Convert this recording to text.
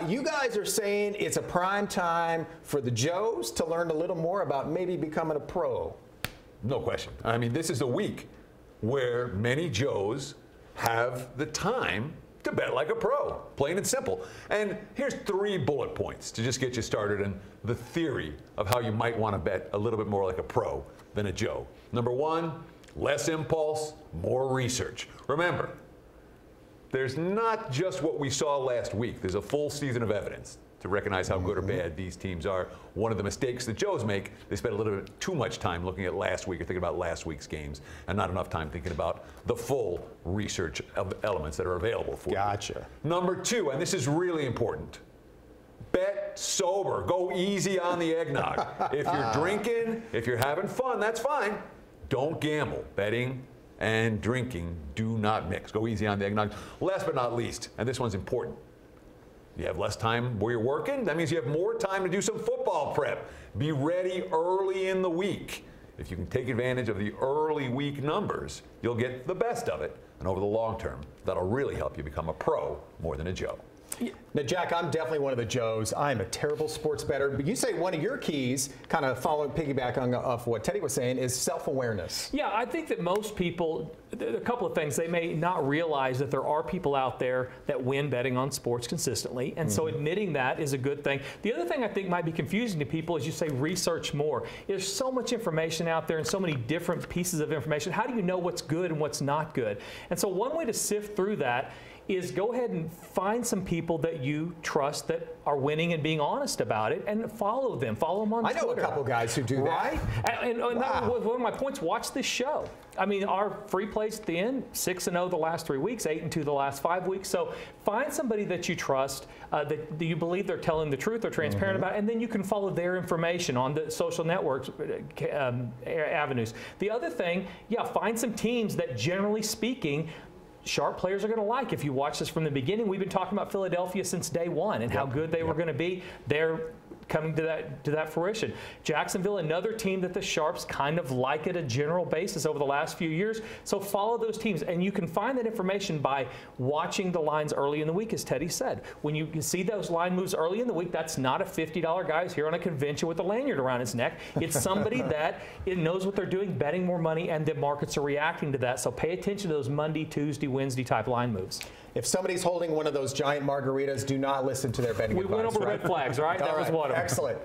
You guys are saying it's a prime time for the Joes to learn a little more about maybe becoming a pro. No question. I mean, this is a week where many Joes have the time to bet like a pro, plain and simple. And here's 3 bullet points to just get you started in the theory of how you might want to bet a little bit more like a pro than a Joe. Number 1, less impulse, more research. Remember, there's not just what we saw last week. There's a full season of evidence to recognize how good or bad these teams are. One of the mistakes the Joes make, they spend a little bit too much time looking at last week or thinking about last week's games and not enough time thinking about the full research of elements that are available for you. Gotcha. Number 2, and this is really important, bet sober. Go easy on the eggnog. If you're drinking, if you're having fun, that's fine. Don't gamble. Betting and drinking do not mix. Go easy on the eggnog. Last but not least, and this one's important, you have less time where you're working. That means you have more time to do some football prep. Be ready early in the week. If you can take advantage of the early week numbers, you'll get the best of it. And over the long term, that'll really help you become a pro more than a Joe. Now, Jack, I'm definitely one of the Joes. I'm a terrible sports bettor. But you say one of your keys, kind of piggyback on off what Teddy was saying, is self-awareness. Yeah, I think that most people, a couple of things, they may not realize that there are people out there that win betting on sports consistently. And so admitting that is a good thing. The other thing I think might be confusing to people is you say research more. There's so much information out there and so many different pieces of information. How do you know what's good and what's not good? And so one way to sift through that is go ahead and find some people that you trust that are winning and being honest about it, and follow them. Follow them on Twitter. I know a couple guys who do that. Right? And Wow. that was one of my points. Watch this show. I mean, our free plays at the end, 6-0 the last 3 weeks, 8-2 the last 5 weeks. So find somebody that you trust, that you believe they're telling the truth, they're transparent about, and then you can follow their information on the social networks avenues. The other thing, yeah, find some teams that, generally speaking, sharp players are going to like. If you watch this from the beginning, we've been talking about Philadelphia since day one and how good they were going to be. They're coming to that fruition. Jacksonville, another team that the sharps kind of like at a general basis over the last few years. So follow those teams, and you can find that information by watching the lines early in the week, as Teddy said. When you see those line moves early in the week, that's not a $50 guy who's here on a convention with a lanyard around his neck. It's somebody that knows what they're doing, betting more money, and the markets are reacting to that. So pay attention to those Monday, Tuesday, Wednesday type line moves. If somebody's holding one of those giant margaritas, do not listen to their betting advice. We went over red flags, right? That was one of them. Excellent.